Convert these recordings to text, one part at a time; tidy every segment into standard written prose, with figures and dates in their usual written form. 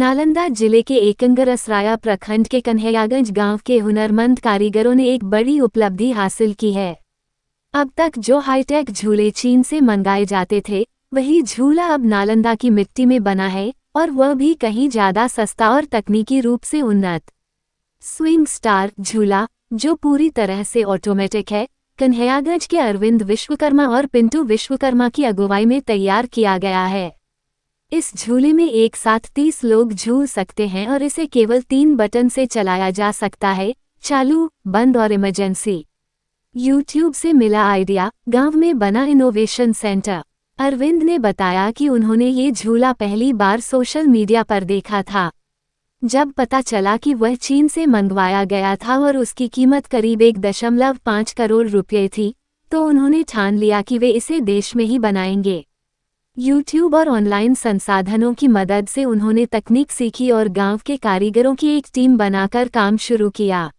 नालंदा जिले के एकंगरसराया प्रखंड के कन्हैयागंज गांव के हुनरमंद कारीगरों ने एक बड़ी उपलब्धि हासिल की है। अब तक जो हाईटेक झूले चीन से मंगाए जाते थे, वही झूला अब नालंदा की मिट्टी में बना है, और वह भी कहीं ज्यादा सस्ता और तकनीकी रूप से उन्नत। स्विंग स्टार झूला, जो पूरी तरह से ऑटोमेटिक है, कन्हैयागंज के अरविंद विश्वकर्मा और पिंटू विश्वकर्मा की अगुवाई में तैयार किया गया है। इस झूले में एक साथ 30 लोग झूल सकते हैं और इसे केवल 3 बटन से चलाया जा सकता है, चालू, बंद और इमरजेंसी। यूट्यूब से मिला आइडिया, गांव में बना इनोवेशन सेंटर। अरविंद ने बताया कि उन्होंने ये झूला पहली बार सोशल मीडिया पर देखा था। जब पता चला कि वह चीन से मंगवाया गया था और उसकी कीमत करीब 1.5 करोड़ रुपये थी, तो उन्होंने ठान लिया कि वे इसे देश में ही बनाएंगे। यूट्यूब और ऑनलाइन संसाधनों की मदद से उन्होंने तकनीक सीखी और गांव के कारीगरों की एक टीम बनाकर काम शुरू किया।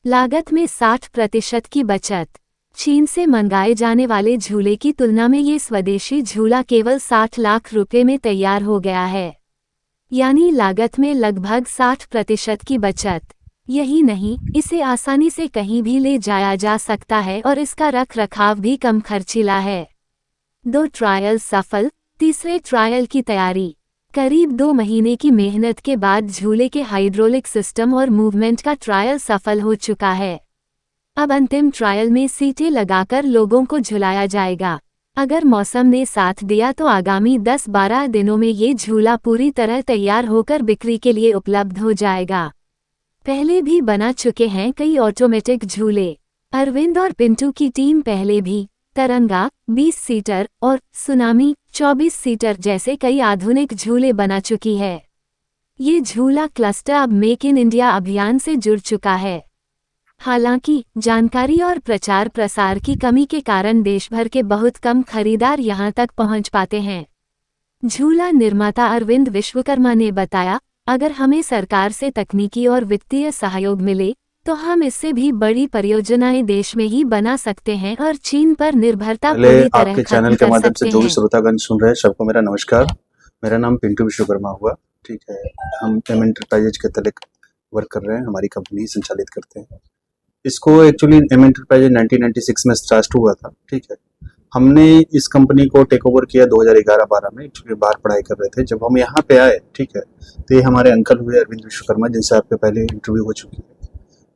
लागत में 60% की बचत। चीन से मंगाए जाने वाले झूले की तुलना में ये स्वदेशी झूला केवल 60 लाख रुपए में तैयार हो गया है, यानी लागत में लगभग 60% की बचत। यही नहीं, इसे आसानी से कहीं भी ले जाया जा सकता है और इसका रख रखाव भी कम खर्चीला है। 2 ट्रायल सफल, तीसरे ट्रायल की तैयारी। करीब 2 महीने की मेहनत के बाद झूले के हाइड्रोलिक सिस्टम और मूवमेंट का ट्रायल सफल हो चुका है। अब अंतिम ट्रायल में सीटें लगाकर लोगों को झुलाया जाएगा। अगर मौसम ने साथ दिया तो आगामी 10-12 दिनों में ये झूला पूरी तरह तैयार होकर बिक्री के लिए उपलब्ध हो जाएगा। पहले भी बना चुके हैं कई ऑटोमेटिक झूले। अरविंद और पिंटू की टीम पहले भी तरंगा 20 सीटर और सुनामी 24 सीटर जैसे कई आधुनिक झूले बना चुकी है। ये झूला क्लस्टर अब मेक इन इंडिया अभियान से जुड़ चुका है। हालांकि जानकारी और प्रचार प्रसार की कमी के कारण देश भर के बहुत कम खरीदार यहां तक पहुंच पाते हैं। झूला निर्माता अरविंद विश्वकर्मा ने बताया, अगर हमें सरकार से तकनीकी और वित्तीय सहयोग मिले तो हम इससे भी बड़ी परियोजनाएं देश में ही बना सकते हैं और चीन पर निर्भरता पूरी तरह आपके चैनल के माध्यम से जो भी श्रोतागण सुन रहे हैं सबको मेरा नमस्कार। मेरा नाम पिंटू विश्वकर्मा हुआ, ठीक है। हम एम एंटरप्राइजेज के तले वर्क कर रहे हैं, हमारी कंपनी संचालित करते हैं इसको। एक्चुअली एम एंटरप्राइजेज 1996 में स्टार्ट हुआ था, ठीक है। हमने इस कंपनी को टेक ओवर किया 2011-12 में। एक्चुअली बाहर पढ़ाई कर रहे थे, जब हम यहाँ पे आए, ठीक है, तो ये हमारे अंकल हुए अरविंद विश्वकर्मा, जिनसे आपके पहले इंटरव्यू हो चुकी है।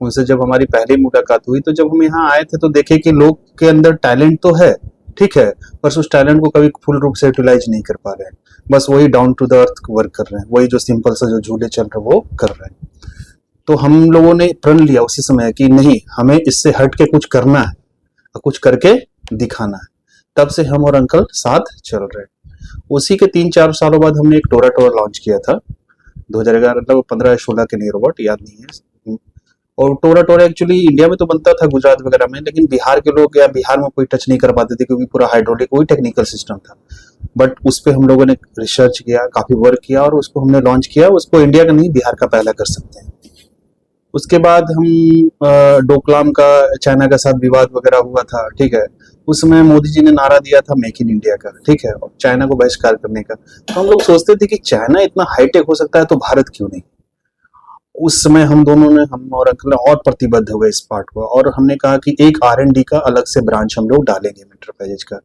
उनसे जब हमारी पहली मुलाकात हुई तो जब हम यहाँ आए थे तो देखे कि लोग के अंदर टैलेंट तो है, ठीक है, बस उस टैलेंट को कभी फुल रूप से यूटिलाइज नहीं कर पा रहे हैं। बस वही down to the earth work कर रहे हैं, वही जो सिंपल सा जो झूले चल रहे हैं वो कर रहे हैं। तो हम लोगों ने प्रण लिया उसी समय कि नहीं, हमें इससे हट के कुछ करना है और कुछ करके दिखाना है। तब से हम और अंकल साथ चल रहे हैं। उसी के 3-4 सालों बाद हमने एक टोरा टोरा लॉन्च किया था 2011 मतलब 15-16 के नियर अबाउट, याद नहीं है। और टोरा टोरा एक्चुअली इंडिया में तो बनता था गुजरात वगैरह में, लेकिन बिहार के लोग या बिहार में कोई टच नहीं कर पाते थे क्योंकि पूरा हाइड्रोलिक वही टेक्निकल सिस्टम था। बट उस पर हम लोगों ने रिसर्च किया, काफी वर्क किया और उसको हमने लॉन्च किया। उसको इंडिया का नहीं, बिहार का पहला कर सकते हैं। उसके बाद हम डोकलाम का चाइना के साथ विवाद वगैरह हुआ था, ठीक है। उस समय मोदी जी ने नारा दिया था मेक इन इंडिया का, ठीक है, और चाइना को बहिष्कार करने का। तो हम लोग सोचते थे कि चाइना इतना हाईटेक हो सकता है तो भारत क्यों नहीं। उस समय हम दोनों ने, हम और अंकल और प्रतिबद्ध हुए इस पार्ट को, और हमने कहा कि एक R&D का अलग से ब्रांच हम लोग डालेंगे एंटरप्राइजेज का।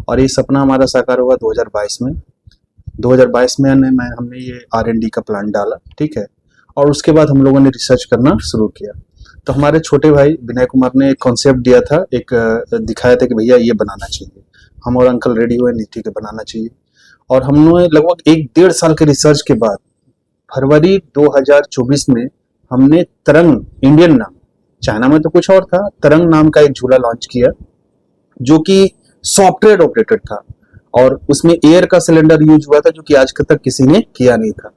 और ये सपना हमारा साकार हुआ 2022 में। 2022 में हमने ये R&D का प्लान डाला, ठीक है। और उसके बाद हम लोगों ने रिसर्च करना शुरू किया। तो हमारे छोटे भाई विनय कुमार ने एक कॉन्सेप्ट दिया था, एक दिखाया था कि भैया ये बनाना चाहिए। हम और अंकल रेडी हुए, नहीं ठीक है बनाना चाहिए। और हमने लगभग 1-1.5 साल के रिसर्च के बाद फरवरी 2024 में हमने तरंग, इंडियन नाम, चाइना में तो कुछ और था, तरंग नाम का एक झूला लॉन्च किया जो कि सॉफ्टवेयर ऑपरेटेड था और उसमें एयर का सिलेंडर यूज हुआ था, जो कि आज तक किसी ने किया नहीं था।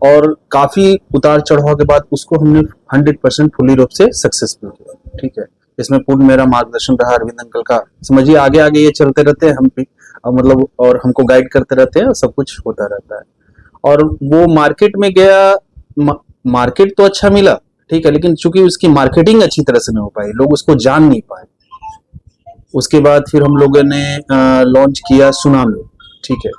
और काफी उतार चढ़ाव के बाद उसको हमने 100% फुली रूप से सक्सेसफुल किया, ठीक है। इसमें पूर्ण मेरा मार्गदर्शन रहा, अरविंद अंकल का। समझिए आगे आगे ये चलते रहते हैं हम भी, मतलब, और हमको गाइड करते रहते हैं, सब कुछ होता रहता है। और वो मार्केट में गया, मार्केट तो अच्छा मिला, ठीक है, लेकिन चूंकि उसकी मार्केटिंग अच्छी तरह से नहीं हो पाई, लोग उसको जान नहीं पाए। उसके बाद फिर हम लोगों ने लॉन्च किया सुनामी, ठीक है।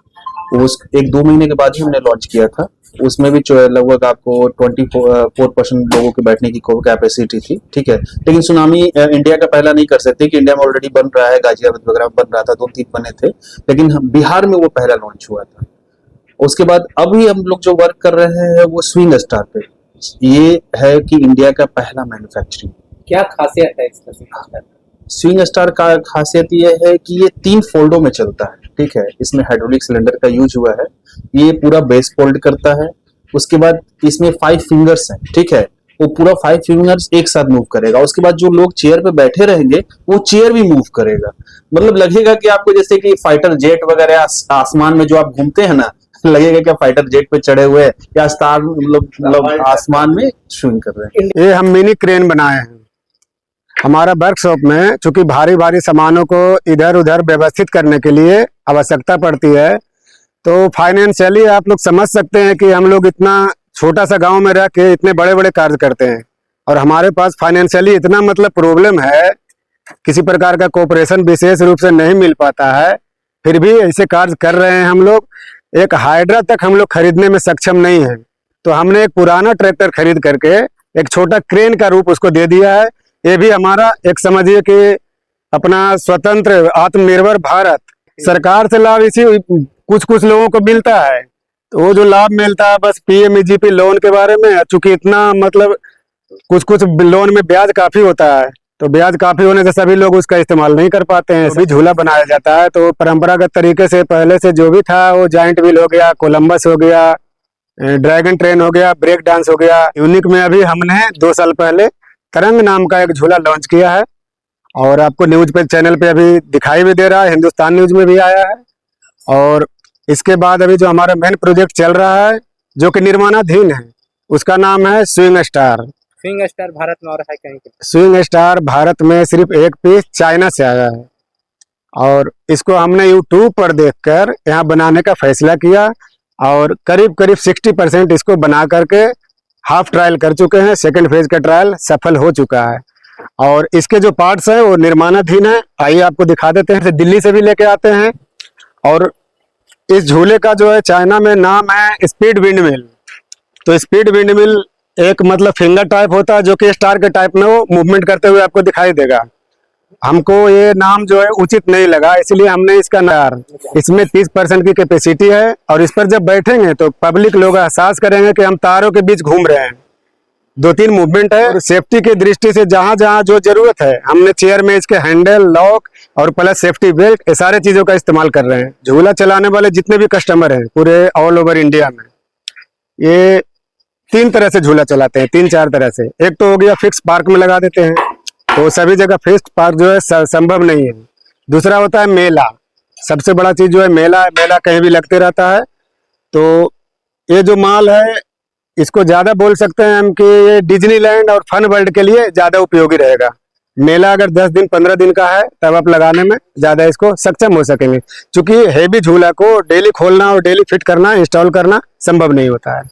वो 1-2 महीने के बाद ही हमने लॉन्च किया था। उसमें भी लगभग आपको 24% लोगों के बैठने की कैपेसिटी थी, ठीक है। लेकिन सुनामी इंडिया का पहला नहीं कर सकते कि इंडिया में ऑलरेडी बन रहा है, गाजियाबाद वगैरह बन रहा था, 2-3 बने थे, लेकिन बिहार में वो पहला लॉन्च हुआ था। उसके बाद अभी हम लोग जो वर्क कर रहे हैं वो स्विंग स्टार पे, ये है कि इंडिया का पहला मैन्युफैक्चरिंग। क्या खासियत है इसका स्विंग स्टार का खासियत ये है कि ये 3 फोल्डों में चलता है, ठीक है। इसमें हाइड्रोलिक सिलेंडर का यूज हुआ है, ये पूरा बेस फोल्ड करता है। उसके बाद इसमें 5 फिंगर्स हैं, ठीक है, वो पूरा 5 फिंगर्स एक साथ मूव करेगा। उसके बाद जो लोग चेयर पे बैठे रहेंगे वो चेयर भी मूव करेगा, मतलब लगेगा कि आपको जैसे कि फाइटर जेट वगैरह आसमान में जो आप घूमते हैं ना, लगेगा कि आप फाइटर जेट पे चढ़े हुए या स्टार मतलब आसमान में स्विंग कर रहे हैं। ये हम मिनी क्रेन बनाए हैं हमारा वर्कशॉप में, चूंकि भारी भारी सामानों को इधर उधर व्यवस्थित करने के लिए आवश्यकता पड़ती है। तो फाइनेंशियली आप लोग समझ सकते हैं कि हम लोग इतना छोटा सा गांव में रह के इतने बड़े बड़े कार्य करते हैं, और हमारे पास फाइनेंशियली इतना मतलब प्रॉब्लम है, किसी प्रकार का कोऑपरेशन विशेष रूप से नहीं मिल पाता है, फिर भी ऐसे कार्य कर रहे हैं हम लोग। एक हाइड्रा तक हम लोग खरीदने में सक्षम नहीं है, तो हमने एक पुराना ट्रैक्टर खरीद करके एक छोटा क्रेन का रूप उसको दे दिया है। ये भी हमारा एक समझिए कि अपना स्वतंत्र आत्मनिर्भर भारत, सरकार से लाभ इसी कुछ कुछ लोगों को मिलता है, तो वो जो लाभ मिलता है बस पीएमईजीपी लोन के बारे में, चूंकि इतना मतलब कुछ कुछ लोन में ब्याज काफी होता है, तो ब्याज काफी होने से सभी लोग उसका इस्तेमाल नहीं कर पाते हैं। अभी झूला बनाया जाता है तो परंपरागत तरीके से पहले से जो भी था वो जाइंट व्हील हो गया, कोलंबस हो गया, ड्रैगन ट्रेन हो गया, ब्रेक डांस हो गया। यूनिक में अभी हमने 2 साल पहले तरंग नाम का एक झूला लॉन्च किया है, और आपको न्यूज पे चैनल पे अभी दिखाई भी दे रहा है, हिंदुस्तान न्यूज में भी आया है। और इसके बाद अभी जो हमारा मेन प्रोजेक्ट चल रहा है जो कि निर्माणाधीन है, उसका नाम है swing star. Swing star Bharat में और है कहीं? स्विंग स्टार भारत में सिर्फ एक पीस चाइना से आया है, और इसको हमने यूट्यूब पर देखकर यहाँ बनाने का फैसला किया, और करीब करीब 60% इसको बना करके हाफ ट्रायल कर चुके हैं। सेकंड फेज का ट्रायल सफल हो चुका है, और इसके जो पार्ट्स हैं वो निर्माणाधीन है। आइए आपको दिखा देते हैं, दिल्ली से भी लेके आते हैं। और इस झूले का जो है चाइना में नाम है स्पीड विंड मिल। तो स्पीड विंड मिल एक मतलब फिंगर टाइप होता है जो कि स्टार के टाइप में वो मूवमेंट करते हुए आपको दिखाई देगा। हमको ये नाम जो है उचित नहीं लगा, इसलिए हमने इसका नाम, इसमें 30% की कैपेसिटी है, और इस पर जब बैठेंगे तो पब्लिक लोग एहसास करेंगे कि हम तारों के बीच घूम रहे हैं। 2-3 मूवमेंट है, और सेफ्टी की दृष्टि से जहां जहां जो जरूरत है हमने चेयर में इसके हैंडल, लॉक और प्लस सेफ्टी बेल्ट, ये सारे चीजों का इस्तेमाल कर रहे हैं। झूला चलाने वाले जितने भी कस्टमर हैं पूरे ऑल ओवर इंडिया में, ये 3 तरह से झूला चलाते हैं, 3-4 तरह से। एक तो हो गया फिक्स पार्क में लगा देते हैं, तो सभी जगह फिक्स पार्क जो है संभव नहीं है। दूसरा होता है मेला, सबसे बड़ा चीज जो है मेला कहीं भी लगते रहता है। तो ये जो माल है इसको ज्यादा बोल सकते हैं हम कि ये डिज्नीलैंड और फन वर्ल्ड के लिए ज्यादा उपयोगी रहेगा। मेला अगर 10 दिन 15 दिन का है तब आप लगाने में ज्यादा इसको सक्षम हो सकेंगे, क्योंकि हेवी झूला को डेली खोलना और डेली फिट करना, इंस्टॉल करना संभव नहीं होता है।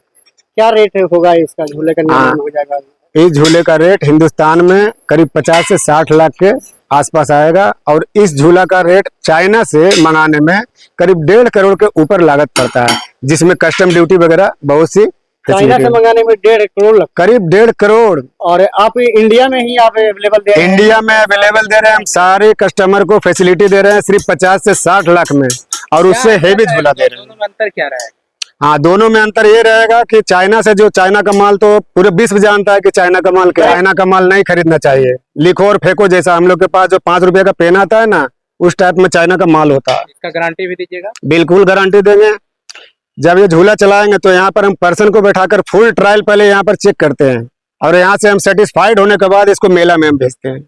क्या रेट होगा इसका झूले का? निर्माण हो जाएगा इस झूले का रेट हिंदुस्तान में करीब 50 से 60 लाख के आसपास आएगा, और इस झूला का रेट चाइना से मंगाने में करीब 1.5 करोड़ के ऊपर लागत पड़ता है, जिसमें कस्टम ड्यूटी वगैरह बहुत सी। चाइना से मंगाने में 1.5 करोड़, करीब 1.5 करोड़। और आप इंडिया में ही आप अवेलेबल दे रहे हैं? इंडिया में अवेलेबल दे रहे हैं हम, सारे कस्टमर को फैसिलिटी दे रहे हैं सिर्फ 50 से 60 लाख में, और उससे हेवी झूला दे रहे हैं। दोनों में अंतर क्या रहेगा? हाँ, दोनों में अंतर ये रहेगा कि चाइना से जो चाइना का माल तो पूरे विश्व जानता है कि चाइना का माल क्या है। चाइना का माल नहीं खरीदना चाहिए, लिखो और फेंको जैसा। हम लोग के पास जो 5 रुपए का पेन आता है ना, उस टाइप में चाइना का माल होता है। इसका गारंटी भी दीजिएगा? बिल्कुल गारंटी देंगे। जब ये झूला चलाएंगे तो यहाँ पर हम पर्सन को बैठाकर फुल ट्रायल पहले यहाँ पर चेक करते हैं, और यहाँ से हम सेटिस्फाइड होने के बाद इसको मेला में हम भेजते हैं।